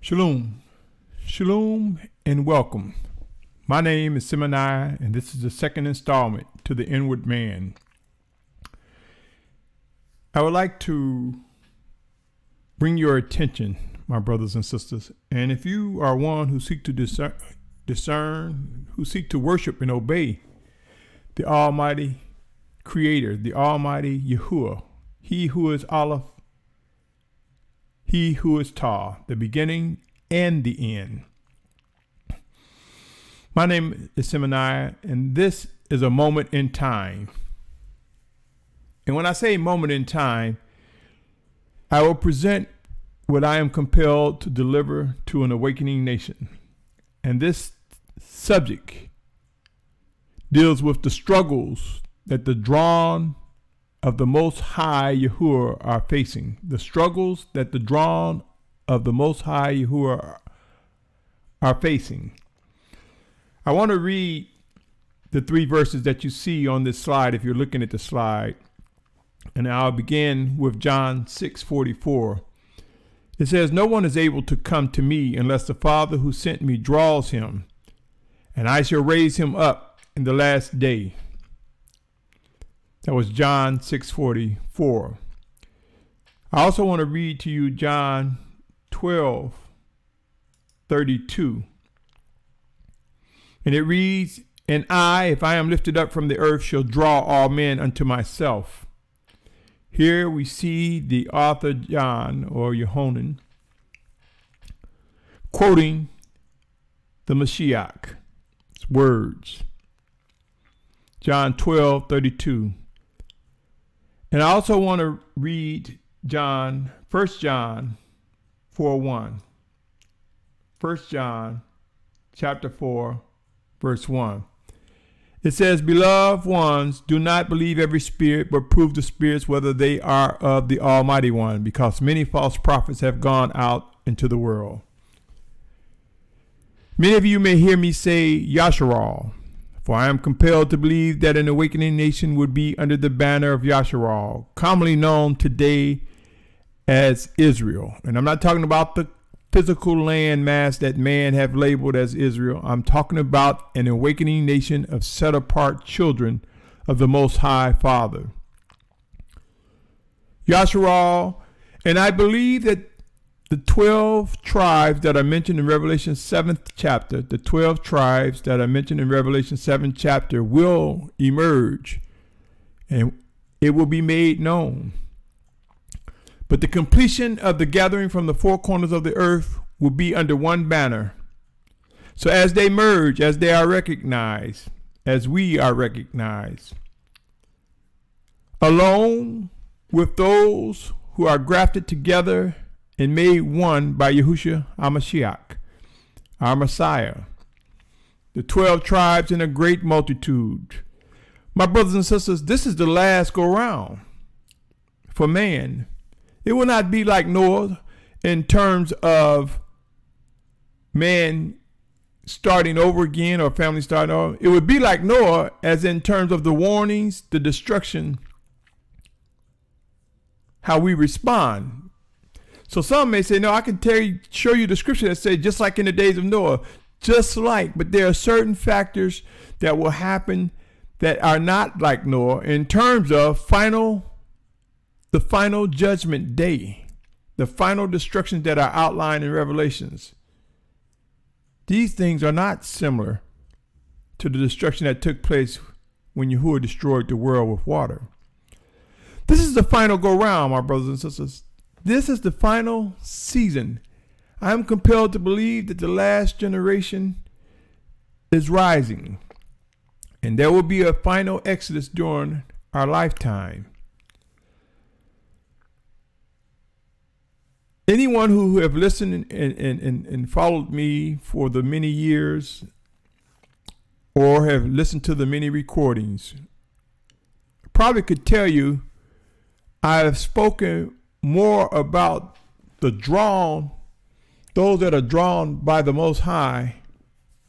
Shalom, Shalom, and welcome. My name is Symmanayah, and this is the second installment to the Inward Man. I would like to bring your attention, my brothers and sisters, and if you are one who seek to discern, who seek to worship and obey the Almighty Creator, the Almighty Yahuah, He who is Aleph, He who is Tah, the beginning and the end. My name is Symmanayah, and this is a moment in time. And when I say moment in time, I will present what I am compelled to deliver to an awakening nation. And this subject deals with the struggles that the drawn of the Most High Yahuah are facing. The struggles that the drawn of the Most High Yahuah are facing. I want to read the 3 verses that you see on this slide if you're looking at the slide. And I'll begin with John 6:44. It says, "No one is able to come to me unless the Father who sent me draws him, and I shall raise him up in the last day." That was John 6:44. I also want to read to you John 12:32. And it reads, "And I, if I am lifted up from the earth, shall draw all men unto myself." Here we see the author John, or Yohanan, quoting the Mashiach's words. John 12:32. And I also want to read 1 John 4:1. 1 John chapter 4, verse 1. It says, "Beloved ones, do not believe every spirit, but prove the spirits whether they are of the Almighty One, because many false prophets have gone out into the world." Many of you may hear me say Yasharal, for I am compelled to believe that an awakening nation would be under the banner of Yasharal, commonly known today as Israel. And I'm not talking about the physical land mass that man have labeled as Israel. I'm talking about an awakening nation of set-apart children of the Most High Father. Yasharal, and I believe that the 12 tribes that are mentioned in Revelation 7th chapter, the 12 tribes that are mentioned in Revelation 7th chapter will emerge and it will be made known. But the completion of the gathering from the 4 corners of the earth will be under one banner. So as they merge, as they are recognized, as we are recognized, along with those who are grafted together and made one by Yahusha HaMashiach, our Messiah, the 12 tribes in a great multitude. My brothers and sisters, this is the last go round for man. It will not be like Noah in terms of man starting over again or family starting over. It would be like Noah as in terms of the warnings, the destruction, how we respond. So some may say, no, I can show you the scripture that say just like in the days of Noah, just like, but there are certain factors that will happen that are not like Noah in terms of the final judgment day, the final destructions that are outlined in Revelations. These things are not similar to the destruction that took place when Yahuah destroyed the world with water. This is the final go round, my brothers and sisters. This is the final season. I am compelled to believe that the last generation is rising, and there will be a final exodus during our lifetime. Anyone who have listened and followed me for the many years or have listened to the many recordings probably could tell you I have spoken more about those that are drawn by the Most High.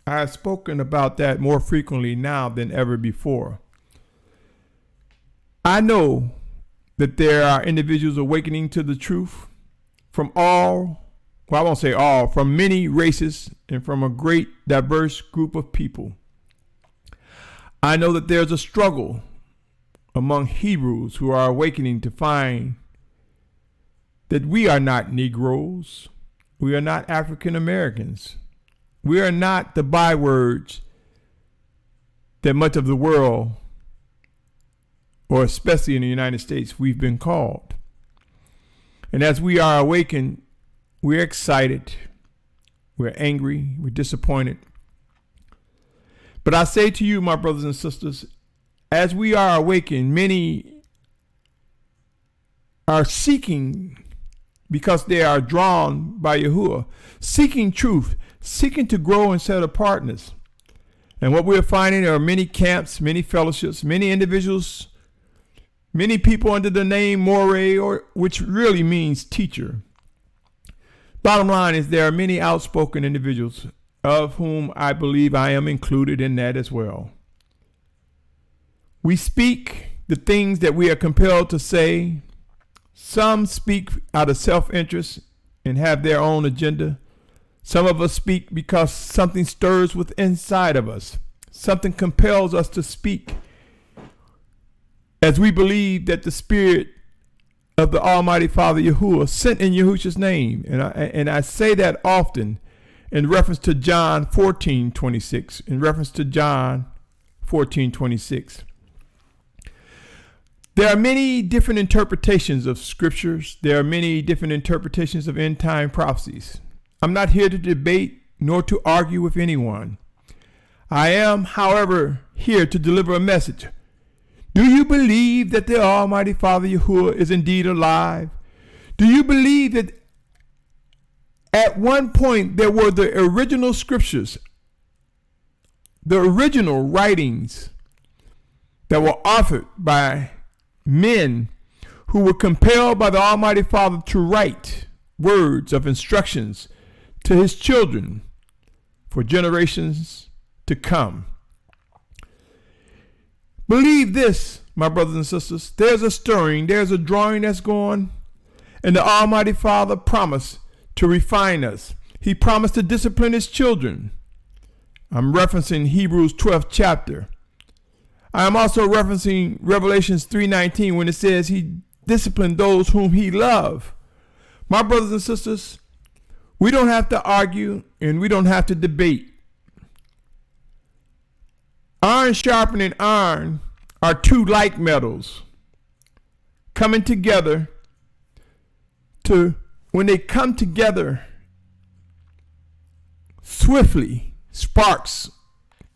I have spoken about that more frequently now than ever before. I know that there are individuals awakening to the truth from all well, I won't say all, from many races and from a great diverse group of people. I know that there's a struggle among Hebrews who are awakening to find that we are not Negroes. We are not African Americans. We are not the bywords that much of the world, or especially in the United States, we've been called. And as we are awakened, we're excited, we're angry, we're disappointed. But I say to you, my brothers and sisters, as we are awakened, many are seeking, because they are drawn by Yahuah, seeking truth, seeking to grow and set apartness. And what we're finding are many camps, many fellowships, many individuals, many people under the name Moray, or which really means teacher. Bottom line is there are many outspoken individuals, of whom I believe I am included in that as well. We speak the things that we are compelled to say. Some speak out of self-interest and have their own agenda. Some of us speak because something stirs within inside of us. Something compels us to speak, as we believe that the Spirit of the Almighty Father Yahuah sent in Yahusha's name. And I say that often in reference to John 14:26. In reference to John 14:26. There are many different interpretations of scriptures. There are many different interpretations of end time prophecies. I'm not here to debate nor to argue with anyone. I am, however, here to deliver a message. Do you believe that the Almighty Father Yahuah is indeed alive? Do you believe that at one point there were the original scriptures, the original writings that were authored by men who were compelled by the Almighty Father to write words of instructions to his children for generations to come? Believe this, my brothers and sisters. There's a stirring, there's a drawing that's going, and the Almighty Father promised to refine us. He promised to discipline his children. I'm referencing Hebrews 12th chapter. I am also referencing Revelations 3:19 when it says he disciplined those whom he loved. My brothers and sisters, we don't have to argue and we don't have to debate. Iron sharpening iron are two like metals coming together to, when they come together swiftly, sparks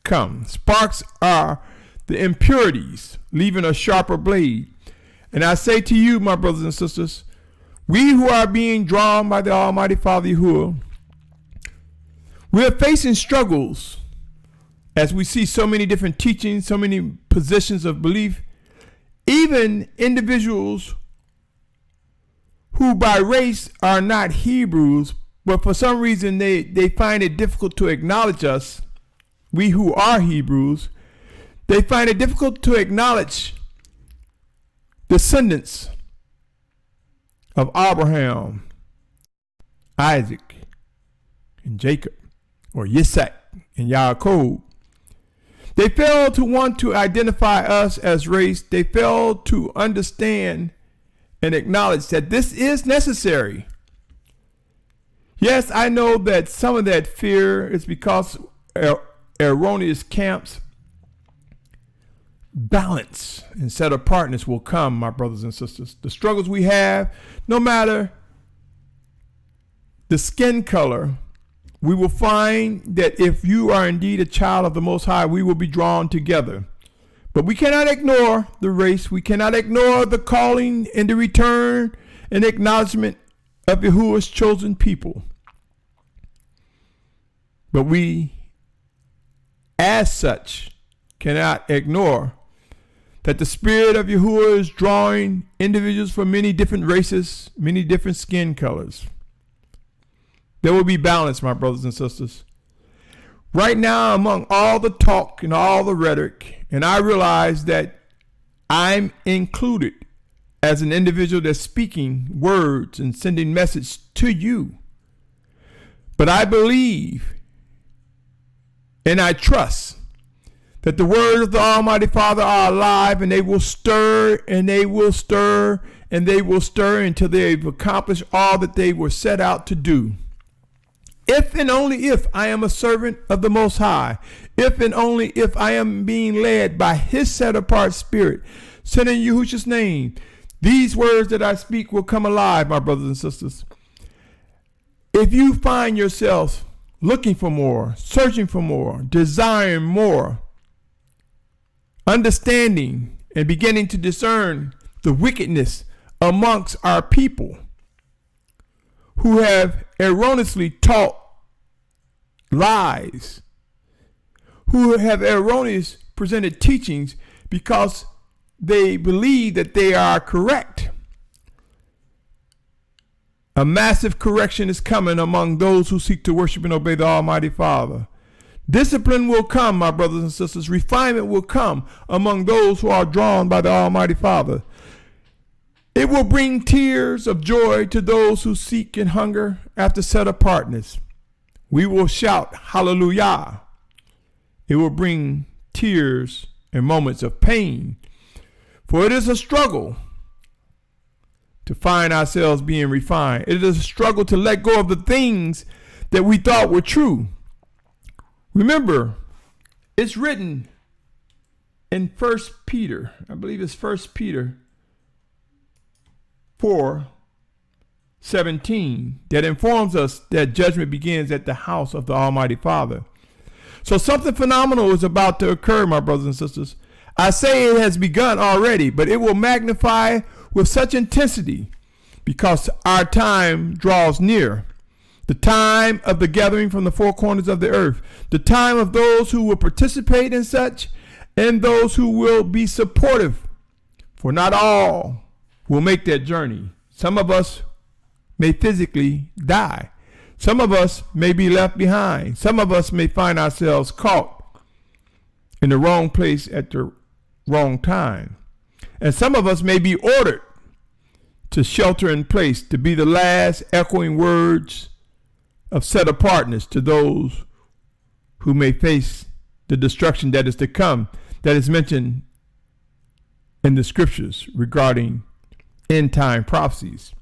come. Sparks are the impurities, leaving a sharper blade. And I say to you, my brothers and sisters, we who are being drawn by the Almighty Father Yahuah, we're facing struggles as we see so many different teachings, so many positions of belief, even individuals who by race are not Hebrews, but for some reason they find it difficult to acknowledge us, we who are Hebrews. They find it difficult to acknowledge descendants of Abraham, Isaac, and Jacob, or Yitzhak and Yaakov. They fail to want to identify us as race. They fail to understand and acknowledge that this is necessary. Yes, I know that some of that fear is because erroneous camps. Balance and set apartness will come, my brothers and sisters. The struggles we have, no matter the skin color, we will find that if you are indeed a child of the Most High, we will be drawn together. But we cannot ignore the race. We cannot ignore the calling and the return and acknowledgement of Yahuwah's chosen people. But we, as such, cannot ignore that the Spirit of Yahuah is drawing individuals from many different races, many different skin colors. There will be balance, my brothers and sisters. Right now, among all the talk and all the rhetoric, and I realize that I'm included as an individual that's speaking words and sending message to you. But I believe and I trust that the words of the Almighty Father are alive, and they will stir and they will stir and they will stir until they've accomplished all that they were set out to do. If and only if I am a servant of the Most High, if and only if I am being led by His set apart Spirit, sent in Yahusha's name, these words that I speak will come alive, my brothers and sisters. If you find yourself looking for more, searching for more, desiring more, understanding and beginning to discern the wickedness amongst our people who have erroneously taught lies, who have erroneously presented teachings because they believe that they are correct. A massive correction is coming among those who seek to worship and obey the Almighty Father. Discipline will come, my brothers and sisters. Refinement will come among those who are drawn by the Almighty Father. It will bring tears of joy to those who seek and hunger after set apartness. We will shout hallelujah. It will bring tears and moments of pain, for it is a struggle to find ourselves being refined. It is a struggle to let go of the things that we thought were true. Remember, it's written in 1 Peter, I believe it's 1 Peter 4:17, that informs us that judgment begins at the house of the Almighty Father. So something phenomenal is about to occur, my brothers and sisters. I say it has begun already, but it will magnify with such intensity because our time draws near. The time of the gathering from the four corners of the earth, the time of those who will participate in such and those who will be supportive, for not all will make that journey. Some of us may physically die. Some of us may be left behind. Some of us may find ourselves caught in the wrong place at the wrong time. And some of us may be ordered to shelter in place, to be the last echoing words of set apartness to those who may face the destruction that is to come, that is mentioned in the scriptures regarding end time prophecies.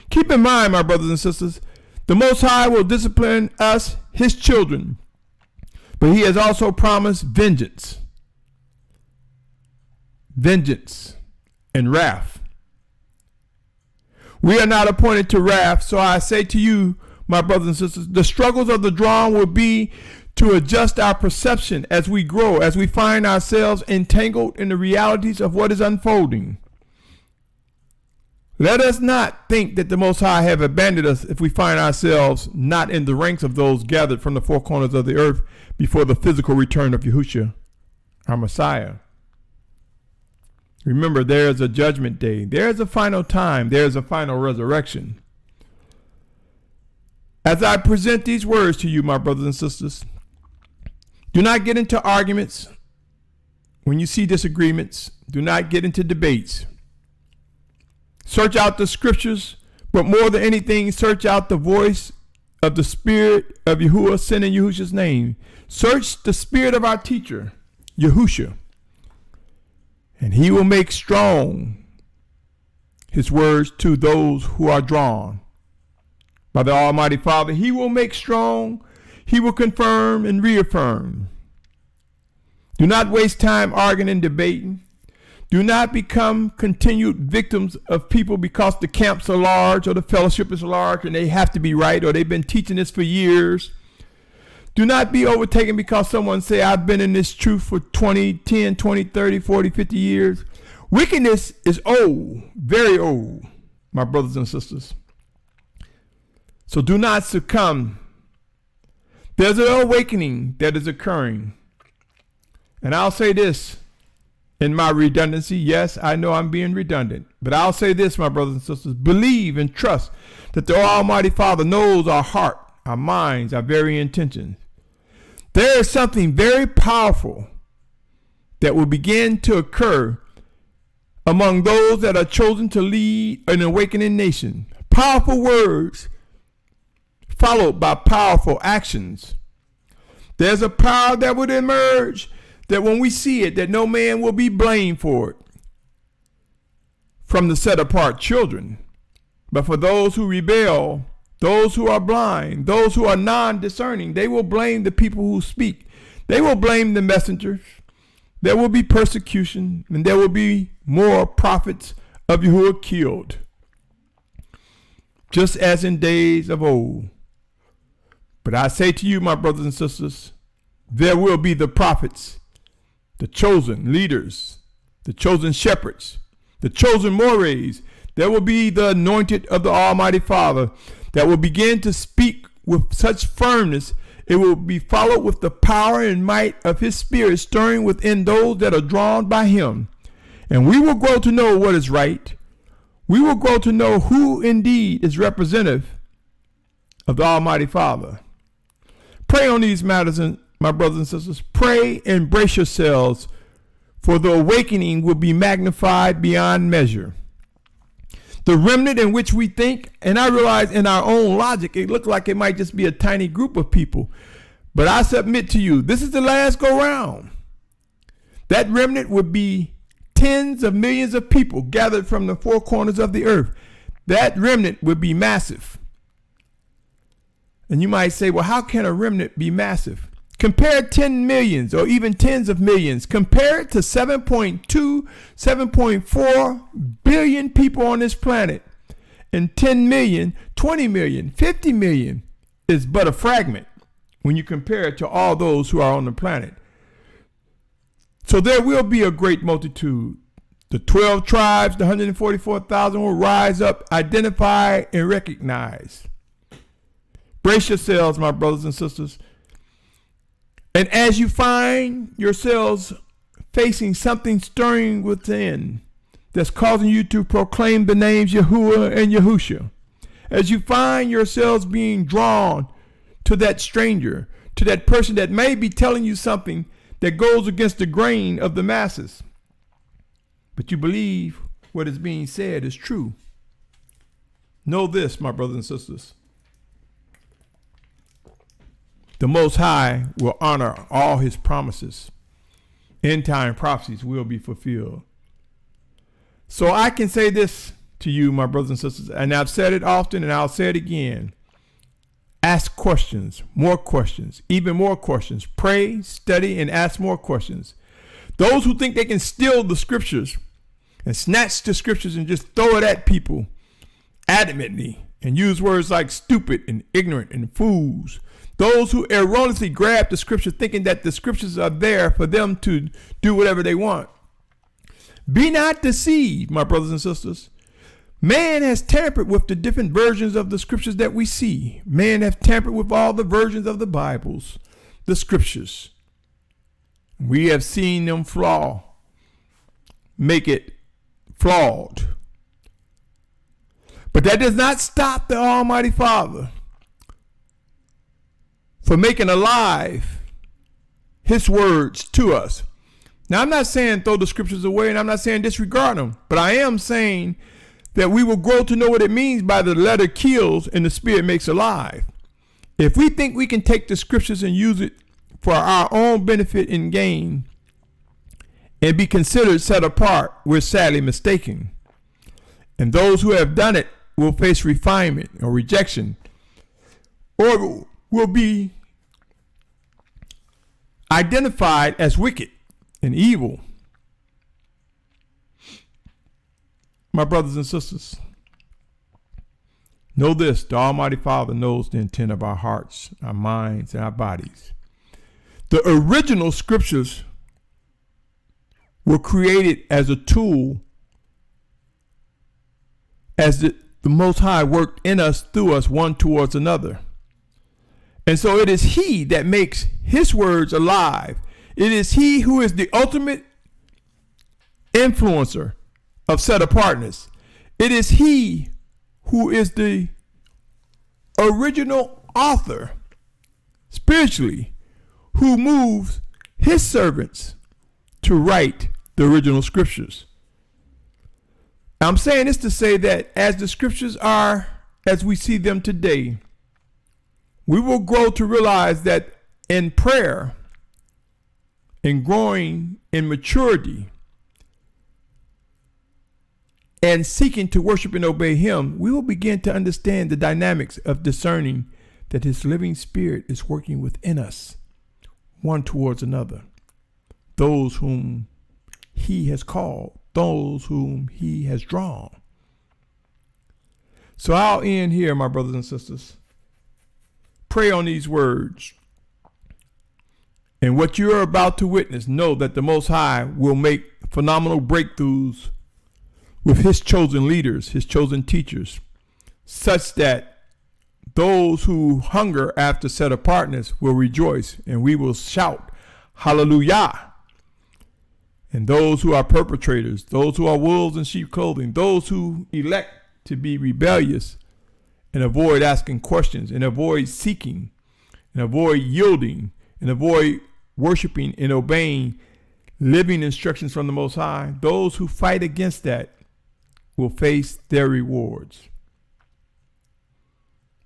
Keep in mind, my brothers and sisters, the Most High will discipline us, His children, but He has also promised vengeance and wrath. We are not appointed to wrath, so I say to you, my brothers and sisters, the struggles of the drawn will be to adjust our perception as we grow, as we find ourselves entangled in the realities of what is unfolding. Let us not think that the Most High have abandoned us if we find ourselves not in the ranks of those gathered from the four corners of the earth before the physical return of Yahusha, our Messiah. Remember, there is a judgment day. There is a final time. There is a final resurrection. As I present these words to you, my brothers and sisters, do not get into arguments when you see disagreements. Do not get into debates. Search out the scriptures, but more than anything, search out the voice of the Spirit of Yahuah sent in Yahusha's name. Search the spirit of our teacher, Yahusha, and He will make strong His words to those who are drawn by the Almighty Father. He will make strong, He will confirm and reaffirm. Do not waste time arguing and debating. Do not become continued victims of people because the camps are large or the fellowship is large and they have to be right, or they've been teaching this for years. Do not be overtaken because someone say, I've been in this truth for 10, 20, 30, 40, 50 years. Wickedness is old, very old, my brothers and sisters. So do not succumb. There's an awakening that is occurring. And I'll say this in my redundancy. Yes, I know I'm being redundant, but I'll say this, my brothers and sisters. Believe and trust that the Almighty Father knows our heart, our minds, our very intentions. There is something very powerful that will begin to occur among those that are chosen to lead an awakening nation. Powerful words followed by powerful actions. There's a power that would emerge that when we see it, that no man will be blamed for it from the set apart children. But for those who rebel, those who are blind, those who are non-discerning, they will blame the people who speak. They will blame the messengers. There will be persecution, and there will be more prophets of Yahuah killed, just as in days of old. But I say to you, my brothers and sisters, there will be the prophets, the chosen leaders, the chosen shepherds, the chosen mores. There will be the anointed of the Almighty Father that will begin to speak with such firmness. It will be followed with the power and might of his spirit stirring within those that are drawn by him. And we will grow to know what is right. We will grow to know who indeed is representative of the Almighty Father. Pray on these matters, and my brothers and sisters. Pray and brace yourselves, for the awakening will be magnified beyond measure. The remnant in which we think, and I realize in our own logic, it looks like it might just be a tiny group of people. But I submit to you, this is the last go round. That remnant would be tens of millions of people gathered from the four corners of the earth. That remnant would be massive. And you might say, well, how can a remnant be massive? Compare 10 millions or even tens of millions. Compare it to 7.2, 7.4 billion people on this planet. And 10 million, 20 million, 50 million is but a fragment when you compare it to all those who are on the planet. So there will be a great multitude. The 12 tribes, the 144,000 will rise up, identify, and recognize. Brace yourselves, my brothers and sisters. And as you find yourselves facing something stirring within that's causing you to proclaim the names Yahuah and Yahusha, as you find yourselves being drawn to that stranger, to that person that may be telling you something that goes against the grain of the masses, but you believe what is being said is true, know this, my brothers and sisters. The Most High will honor all his promises. End time prophecies will be fulfilled. So I can say this to you, my brothers and sisters, and I've said it often and I'll say it again. Ask questions, more questions, even more questions. Pray, study, and ask more questions. Those who think they can steal the scriptures and snatch the scriptures and just throw it at people adamantly and use words like stupid and ignorant and fools. Those who erroneously grab the scripture thinking that the scriptures are there for them to do whatever they want. Be not deceived, my brothers and sisters. Man has tampered with the different versions of the scriptures that we see. Man has tampered with all the versions of the Bibles, the scriptures. We have seen them make it flawed. But that does not stop the Almighty Father for making alive his words to us. Now, I'm not saying throw the scriptures away, and I'm not saying disregard them, but I am saying that we will grow to know what it means by the letter kills and the spirit makes alive. If we think we can take the scriptures and use it for our own benefit and gain and be considered set apart, we're sadly mistaken. And those who have done it will face refinement or rejection, or will be identified as wicked and evil. My brothers and sisters, know this: the Almighty Father knows the intent of our hearts, our minds, and our bodies. The original scriptures were created as a tool as the Most High worked in us, through us, one towards another. And so it is he that makes his words alive. It is he who is the ultimate influencer of set apartness. It is he who is the original author spiritually, who moves his servants to write the original scriptures. I'm saying this to say that as the scriptures are, as we see them today, We will grow to realize that in prayer and growing in maturity and seeking to worship and obey him, we will begin to understand the dynamics of discerning that his living spirit is working within us, one towards another. Those whom he has called, those whom he has drawn. So I'll end here, my brothers and sisters. Pray on these words. And what you are about to witness, know that the Most High will make phenomenal breakthroughs with his chosen leaders, his chosen teachers, such that those who hunger after set apartness will rejoice, and we will shout, hallelujah. And those who are perpetrators, those who are wolves in sheep clothing, those who elect to be rebellious and avoid asking questions and avoid seeking and avoid yielding and avoid worshiping and obeying living instructions from the Most High, those who fight against that will face their rewards.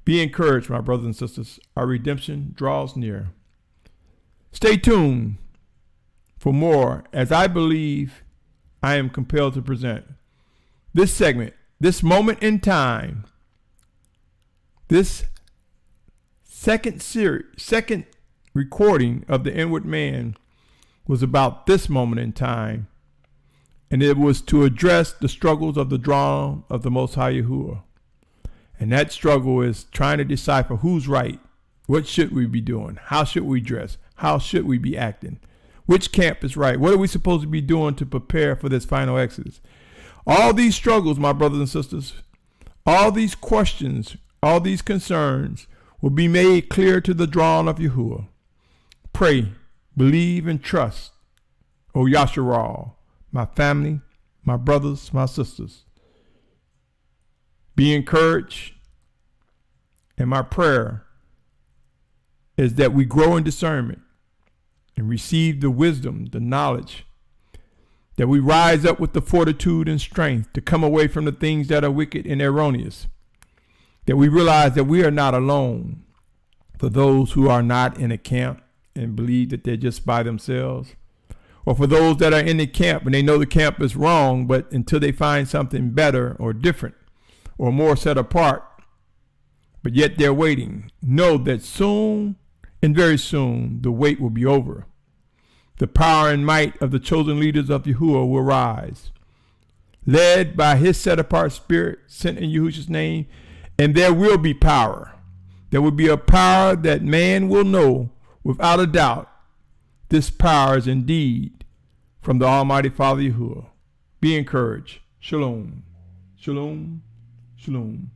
Be encouraged, my brothers and sisters. Our redemption draws near. Stay tuned for more, as I believe I am compelled to present this segment, this moment in time, this second recording of the inward man was about this moment in time, and it was to address the struggles of the drawn of the Most High Yahuah. And that struggle is trying to decipher who's right, what should we be doing, how should we dress, how should we be acting, which camp is right, what are we supposed to be doing to prepare for this final exodus. All these struggles, my brothers and sisters, all these questions, all these concerns will be made clear to the drawn of Yahuah. Pray, believe, and trust, O Yasharal, my family, my brothers, my sisters. Be encouraged, and my prayer is that we grow in discernment and receive the wisdom, the knowledge, that we rise up with the fortitude and strength to come away from the things that are wicked and erroneous, that we realize that we are not alone. For those who are not in a camp and believe that they're just by themselves, or for those that are in the camp and they know the camp is wrong, but until they find something better or different or more set apart, but yet they're waiting, know that soon and very soon the wait will be over. The power and might of the chosen leaders of Yahuah will rise, led by his set apart spirit sent in Yahusha's name, and there will be power. There will be a power that man will know without a doubt. This power is indeed from the Almighty Father Yahuah. Be encouraged. Shalom. Shalom. Shalom.